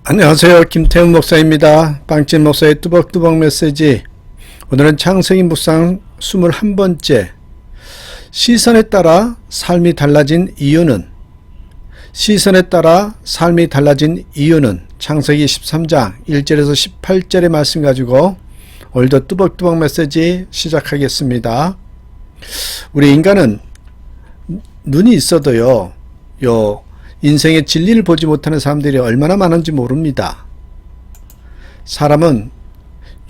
안녕하세요. 김태훈 목사입니다. 빵집 목사의 뚜벅뚜벅 메시지. 오늘은 창세기 묵상 21번째. 시선에 따라 삶이 달라진 이유는? 시선에 따라 삶이 달라진 이유는? 창세기 13장 1절에서 18절의 말씀 가지고 오늘도 뚜벅뚜벅 메시지 시작하겠습니다. 우리 인간은 눈이 있어도요, 인생의 진리를 보지 못하는 사람들이 얼마나 많은지 모릅니다. 사람은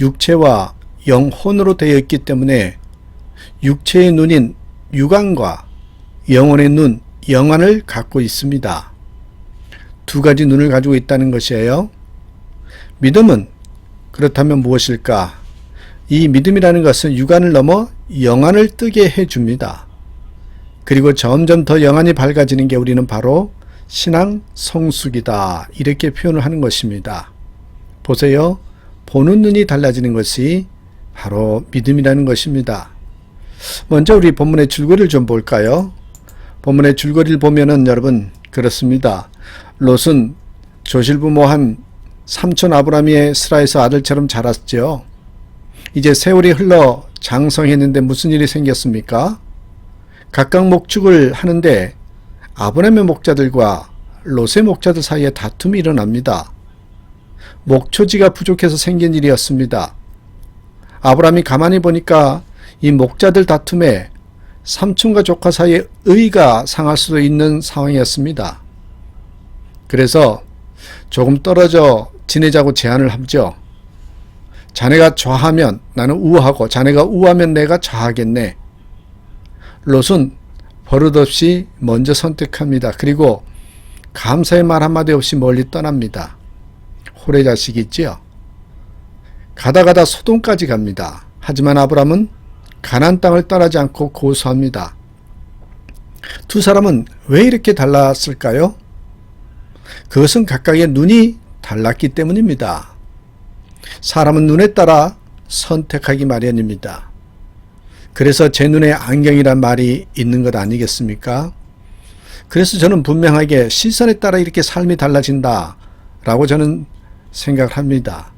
육체와 영혼으로 되어 있기 때문에 육체의 눈인 육안과 영혼의 눈, 영안을 갖고 있습니다. 두 가지 눈을 가지고 있다는 것이에요. 믿음은 그렇다면 무엇일까? 이 믿음이라는 것은 육안을 넘어 영안을 뜨게 해줍니다. 그리고 점점 더 영안이 밝아지는 게 우리는 바로 신앙 성숙이다, 이렇게 표현을 하는 것입니다. 보세요. 보는 눈이 달라지는 것이 바로 믿음이라는 것입니다. 먼저 우리 본문의 줄거리를 좀 볼까요? 본문의 줄거리를 보면은 여러분 그렇습니다. 롯은 조실부모한 삼촌 아브라함의 스라에서 아들처럼 자랐죠. 이제 세월이 흘러 장성했는데 무슨 일이 생겼습니까? 각각 목축을 하는데 아브라함의 목자들과 롯의 목자들 사이에 다툼이 일어납니다. 목초지가 부족해서 생긴 일이었습니다. 아브라함이 가만히 보니까 이 목자들 다툼에 삼촌과 조카 사이에 의가 상할 수도 있는 상황이었습니다. 그래서 조금 떨어져 지내자고 제안을 하죠. 자네가 좌하면 나는 우하고 자네가 우하면 내가 좌하겠네. 롯은 버릇없이 먼저 선택합니다. 그리고 감사의 말 한마디 없이 멀리 떠납니다. 홀의 자식이 있지요. 가다 소돔까지 갑니다. 하지만 아브라함은 가나안 땅을 떠나지 않고 고수합니다. 두 사람은 왜 이렇게 달랐을까요? 그것은 각각의 눈이 달랐기 때문입니다. 사람은 눈에 따라 선택하기 마련입니다. 그래서 제 눈에 안경이란 말이 있는 것 아니겠습니까? 그래서 저는 분명하게 시선에 따라 이렇게 삶이 달라진다 라고 저는 생각을 합니다.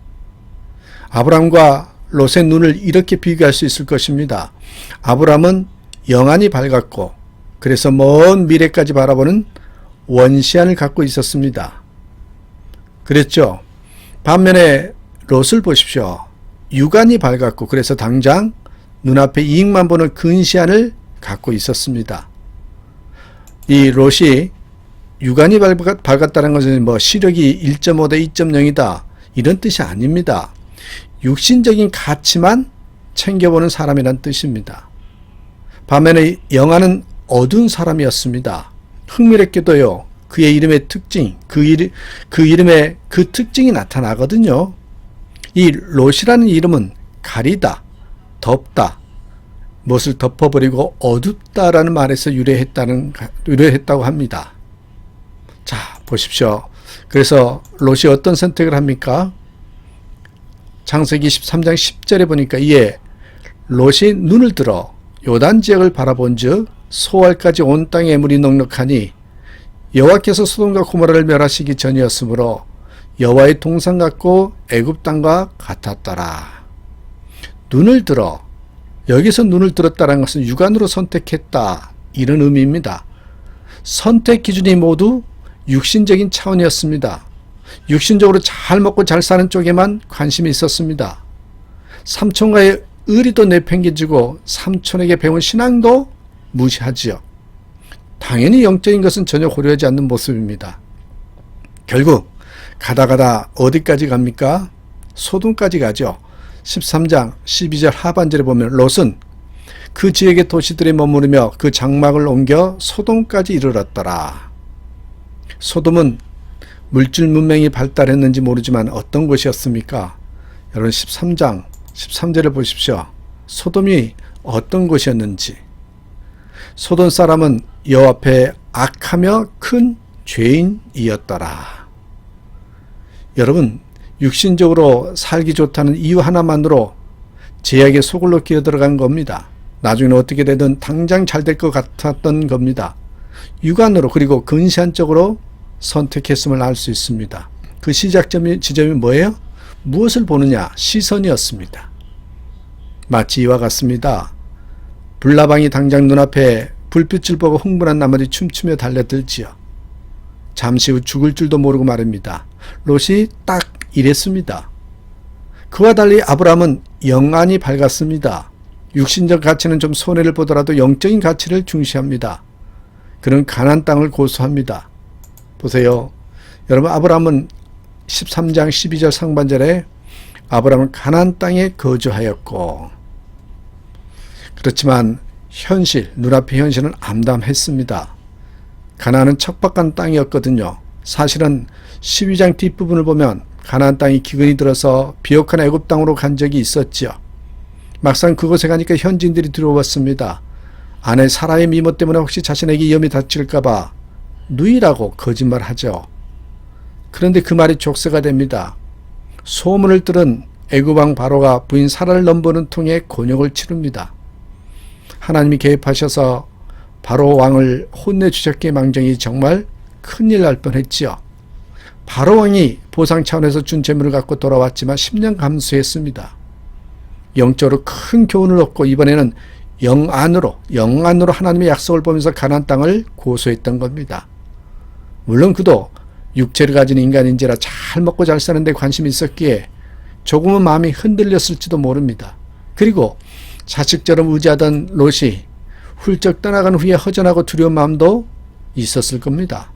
아브라함과 롯의 눈을 이렇게 비교할 수 있을 것입니다. 아브라함은 영안이 밝았고 그래서 먼 미래까지 바라보는 원시안을 갖고 있었습니다. 그랬죠. 반면에 롯을 보십시오. 육안이 밝았고 그래서 당장 눈앞에 이익만 보는 근시안을 갖고 있었습니다. 이 롯이 육안이 밝았다는 것은 시력이 1.5 대 2.0이다 이런 뜻이 아닙니다. 육신적인 가치만 챙겨보는 사람이란 뜻입니다. 반면에 영안은 어두운 사람이었습니다. 흥미롭게도요, 그의 이름의 특징, 그 이름의 그 특징이 나타나거든요. 이 롯이라는 이름은 가리다, 덮다, 무엇을 덮어버리고 어둡다라는 말에서 유래했다고 합니다. 자, 보십시오. 그래서 롯이 어떤 선택을 합니까? 창세기 13장 10절에 보니까 이에 롯이 눈을 들어 요단 지역을 바라본즉 소알까지 온 땅에 물이 넉넉하니 여호와께서 소돔과 고모라를 멸하시기 전이었으므로 여호와의 동산 같고 애굽 땅과 같았더라. 눈을 들어, 여기서 눈을 들었다는 것은 육안으로 선택했다 이런 의미입니다. 선택 기준이 모두 육신적인 차원이었습니다. 육신적으로 잘 먹고 잘 사는 쪽에만 관심이 있었습니다. 삼촌과의 의리도 내팽개치고 삼촌에게 배운 신앙도 무시하지요. 당연히 영적인 것은 전혀 고려하지 않는 모습입니다. 결국 가다 어디까지 갑니까? 소돔까지 가죠. 13장 12절 하반절에 보면 롯은 그 지역의 도시들에 머무르며 그 장막을 옮겨 소돔까지 이르렀더라. 소돔은 물질 문명이 발달했는지 모르지만 어떤 곳이었습니까? 여러분 13장 13절을 보십시오. 소돔이 어떤 곳이었는지. 소돔 사람은 여호와 앞에 악하며 큰 죄인이었더라. 여러분, 육신적으로 살기 좋다는 이유 하나만으로 제약의 속을로 기어들어간 겁니다. 나중에는 어떻게 되든 당장 잘 될 것 같았던 겁니다. 육안으로 그리고 근시안적으로 선택했음을 알 수 있습니다. 그 지점이 뭐예요? 무엇을 보느냐? 시선이었습니다. 마치 이와 같습니다. 불나방이 당장 눈앞에 불빛을 보고 흥분한 나머지 춤추며 달려들지요. 잠시 후 죽을 줄도 모르고 말입니다. 롯이 딱 이랬습니다. 그와 달리 아브라함은 영안이 밝았습니다. 육신적 가치는 좀 손해를 보더라도 영적인 가치를 중시합니다. 그는 가나안 땅을 고수합니다. 보세요. 여러분, 아브라함은 13장 12절 상반절에 아브라함은 가나안 땅에 거주하였고, 그렇지만 눈앞의 현실은 암담했습니다. 가나안은 척박한 땅이었거든요. 사실은 12장 뒷부분을 보면 가나안 땅이 기근이 들어서 비옥한 애굽 땅으로 간 적이 있었지요. 막상 그곳에 가니까 현지인들이 들어왔습니다. 아내 사라의 미모 때문에 혹시 자신에게 위험이 닥칠까봐 누이라고 거짓말하죠. 그런데 그 말이 족쇄가 됩니다. 소문을 들은 애굽 왕 바로가 부인 사라를 넘보는 통에 곤욕을 치릅니다. 하나님이 개입하셔서 바로 왕을 혼내주셨기에 망정이 정말 큰일 날 뻔했지요. 바로 왕이 보상 차원에서 준 재물을 갖고 돌아왔지만 10년 감수했습니다. 영적으로 큰 교훈을 얻고 이번에는 영안으로 하나님의 약속을 보면서 가나안 땅을 고수했던 겁니다. 물론 그도 육체를 가진 인간인지라 잘 먹고 잘 사는 데 관심이 있었기에 조금은 마음이 흔들렸을지도 모릅니다. 그리고 자식처럼 의지하던 롯이 훌쩍 떠나간 후에 허전하고 두려운 마음도 있었을 겁니다.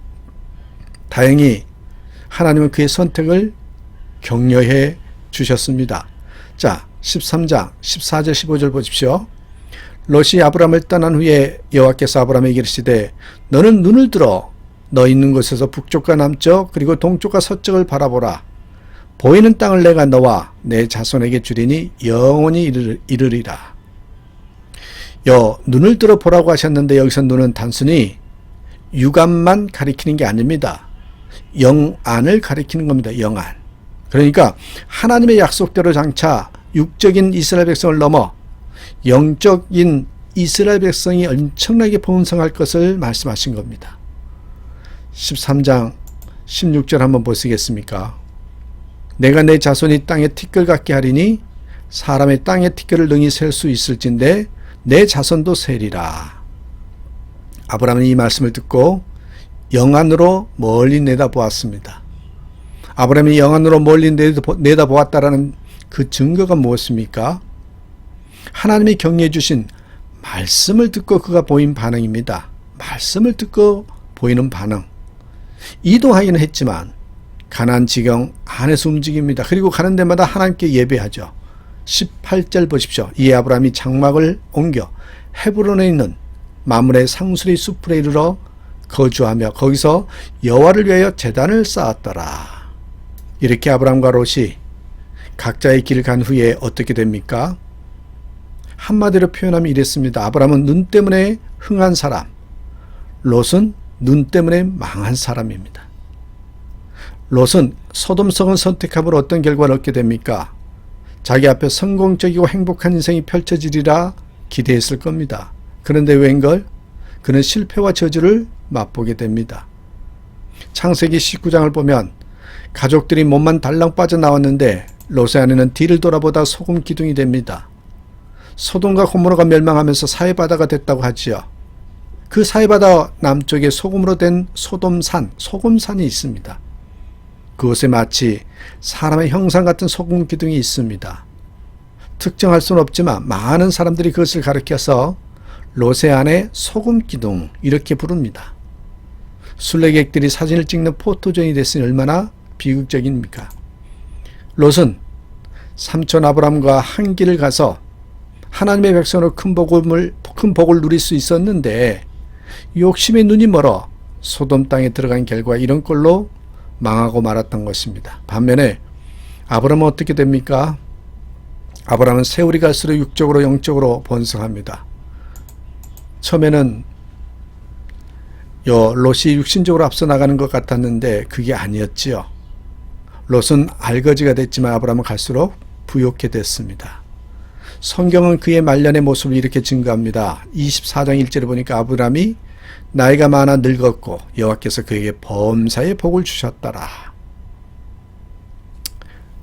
다행히 하나님은 그의 선택을 격려해 주셨습니다. 자, 13장 14절 15절 보십시오. 롯이 아브라함을 떠난 후에 여호와께서 아브라함에게 이르시되 너는 눈을 들어 너 있는 곳에서 북쪽과 남쪽 그리고 동쪽과 서쪽을 바라보라. 보이는 땅을 내가 너와 내 자손에게 주리니 영원히 이르리라. 눈을 들어 보라고 하셨는데 여기서 눈은 단순히 육안만 가리키는 게 아닙니다. 영안을 가리키는 겁니다. 영안. 그러니까 하나님의 약속대로 장차 육적인 이스라엘 백성을 넘어 영적인 이스라엘 백성이 엄청나게 번성할 것을 말씀하신 겁니다. 13장 16절 한번 보시겠습니까? 내가 내 자손이 땅에 티끌 같게 하리니 사람의 땅에 티끌을 능히 셀 수 있을진데 내 자손도 세리라. 아브라함은 이 말씀을 듣고 영안으로 멀리 내다보았습니다. 아브라함이 영안으로 멀리 내다보았다라는 그 증거가 무엇입니까? 하나님이 격려해 주신 말씀을 듣고 그가 보인 반응입니다. 말씀을 듣고 보이는 반응. 이동하기는 했지만 가나안 지경 안에서 움직입니다. 그리고 가는 데마다 하나님께 예배하죠. 18절 보십시오. 이에 아브라함이 장막을 옮겨 헤브론에 있는 마므레 상수리 숲에 이르러 거주하며 거기서 여호와를 위하여 제단을 쌓았더라. 이렇게 아브라함과 롯이 각자의 길을 간 후에 어떻게 됩니까? 한마디로 표현하면 이랬습니다. 아브라함은 눈 때문에 흥한 사람, 롯은 눈 때문에 망한 사람입니다. 롯은 소돔성을 선택함으로 어떤 결과를 얻게 됩니까? 자기 앞에 성공적이고 행복한 인생이 펼쳐지리라 기대했을 겁니다. 그런데 웬걸? 그는 실패와 저주를 맛보게 됩니다. 창세기 19장을 보면 가족들이 몸만 달랑 빠져나왔는데 롯의 아내는 뒤를 돌아보다 소금 기둥이 됩니다. 소돔과 고모라가 멸망하면서 사해바다가 됐다고 하지요. 그 사해바다 남쪽에 소금으로 된 소금산이 있습니다. 그곳에 마치 사람의 형상 같은 소금 기둥이 있습니다. 특정할 수는 없지만 많은 사람들이 그것을 가리켜서 롯의 아내 소금 기둥 이렇게 부릅니다. 순례객들이 사진을 찍는 포토존이 됐으니 얼마나 비극적입니까? 롯은 삼촌 아브람과 한 길을 가서 하나님의 백성으로 큰 복을 누릴 수 있었는데 욕심의 눈이 멀어 소돔 땅에 들어간 결과 이런 꼴로 망하고 말았던 것입니다. 반면에 아브람은 어떻게 됩니까? 아브람은 세월이 갈수록 육적으로 영적으로 번성합니다. 처음에는 롯이 육신적으로 앞서 나가는 것 같았는데 그게 아니었지요. 롯은 알거지가 됐지만 아브람은 갈수록 부욕해 됐습니다. 성경은 그의 말년의 모습을 이렇게 증거합니다. 24장 1절에 보니까 아브람이 나이가 많아 늙었고 여호와께서 그에게 범사의 복을 주셨더라.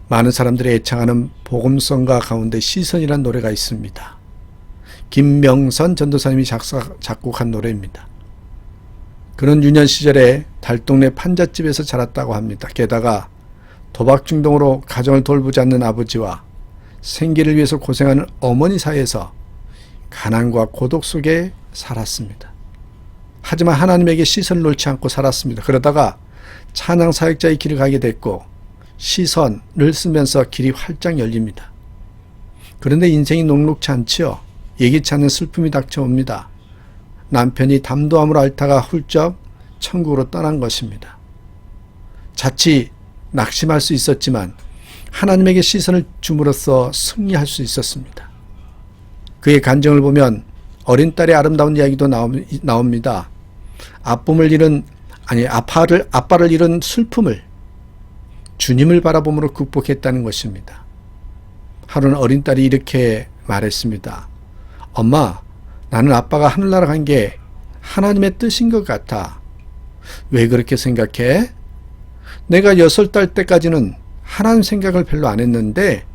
많은 사람들이 애창하는 복음성가 가운데 시선이라는 노래가 있습니다. 김명선 전도사님이 작곡한 노래입니다. 그는 유년 시절에 달동네 판잣집에서 자랐다고 합니다. 게다가 도박 중독으로 가정을 돌보지 않는 아버지와 생계를 위해서 고생하는 어머니 사이에서 가난과 고독 속에 살았습니다. 하지만 하나님에게 시선을 놓지 않고 살았습니다. 그러다가 찬양 사역자의 길을 가게 됐고 시선을 쓰면서 길이 활짝 열립니다. 그런데 인생이 녹록치 않지요. 예기치 않은 슬픔이 닥쳐옵니다. 남편이 담도함으로 앓다가 훌쩍 천국으로 떠난 것입니다. 자칫 낙심할 수 있었지만 하나님에게 시선을 줌으로써 승리할 수 있었습니다. 그의 간증을 보면 어린 딸의 아름다운 이야기도 나옵니다. 아빠를 잃은 슬픔을 주님을 바라봄으로 극복했다는 것입니다. 하루는 어린 딸이 이렇게 말했습니다. 엄마, 나는 아빠가 하늘나라 간 게 하나님의 뜻인 것 같아. 왜 그렇게 생각해? 내가 6살 때까지는 하나님 생각을 별로 안 했는데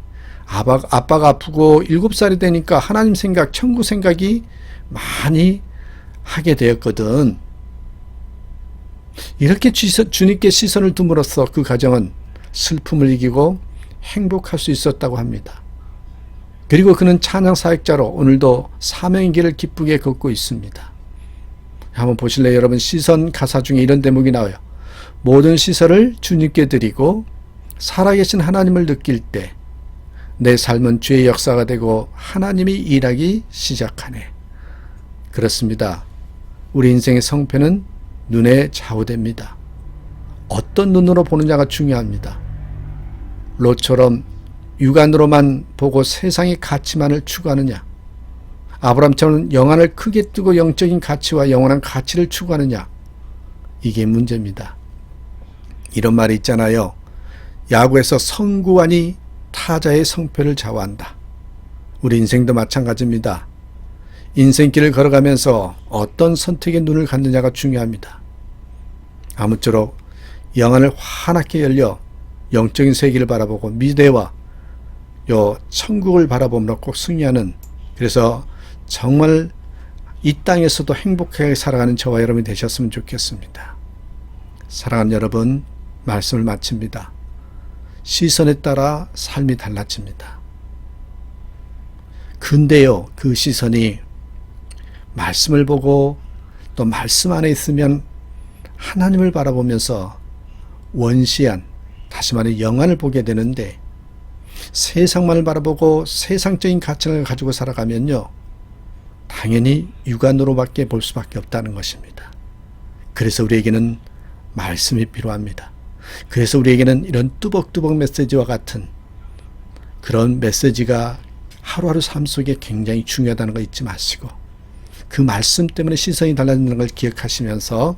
아빠가 아프고 7살이 되니까 하나님 생각, 천국 생각이 많이 하게 되었거든. 이렇게 주님께 시선을 둠으로써 그 가정은 슬픔을 이기고 행복할 수 있었다고 합니다. 그리고 그는 찬양 사역자로 오늘도 사명의 길을 기쁘게 걷고 있습니다. 한번 보실래요? 여러분, 시선 가사 중에 이런 대목이 나와요. 모든 시선을 주님께 드리고 살아계신 하나님을 느낄 때 내 삶은 주의 역사가 되고 하나님이 일하기 시작하네. 그렇습니다. 우리 인생의 성패는 눈에 좌우됩니다. 어떤 눈으로 보느냐가 중요합니다. 롯처럼 육안으로만 보고 세상의 가치만을 추구하느냐, 아브람처럼 영안을 크게 뜨고 영적인 가치와 영원한 가치를 추구하느냐, 이게 문제입니다. 이런 말이 있잖아요. 야구에서 선구안이 타자의 성패를 좌우한다. 우리 인생도 마찬가지입니다. 인생길을 걸어가면서 어떤 선택의 눈을 갖느냐가 중요합니다. 아무쪼록 영안을 환하게 열려 영적인 세계를 바라보고 미래와 천국을 바라보므로 꼭 승리하는, 그래서 정말 이 땅에서도 행복하게 살아가는 저와 여러분이 되셨으면 좋겠습니다. 사랑하는 여러분, 말씀을 마칩니다. 시선에 따라 삶이 달라집니다. 근데요, 그 시선이 말씀을 보고 또 말씀 안에 있으면 하나님을 바라보면서 원시한, 다시 말해 영안을 보게 되는데, 세상만을 바라보고 세상적인 가치를 가지고 살아가면요, 당연히 육안으로밖에 볼 수밖에 없다는 것입니다. 그래서 우리에게는 말씀이 필요합니다. 그래서 우리에게는 이런 뚜벅뚜벅 메시지와 같은 그런 메시지가 하루하루 삶 속에 굉장히 중요하다는 거 잊지 마시고, 그 말씀 때문에 시선이 달라지는 걸 기억하시면서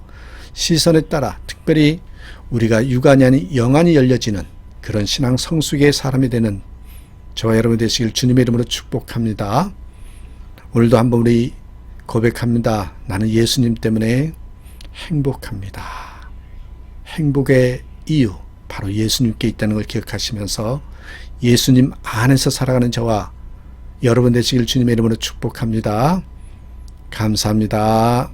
시선에 따라 특별히 우리가 육안이 아닌 영안이 열려지는 그런 신앙 성숙의 사람이 되는 저와 여러분 되시길 주님의 이름으로 축복합니다. 오늘도 한번 우리 고백합니다. 나는 예수님 때문에 행복합니다. 행복의 이유, 바로 예수님께 있다는 걸 기억하시면서 예수님 안에서 살아가는 저와 여러분 되시길 주님의 이름으로 축복합니다. 감사합니다.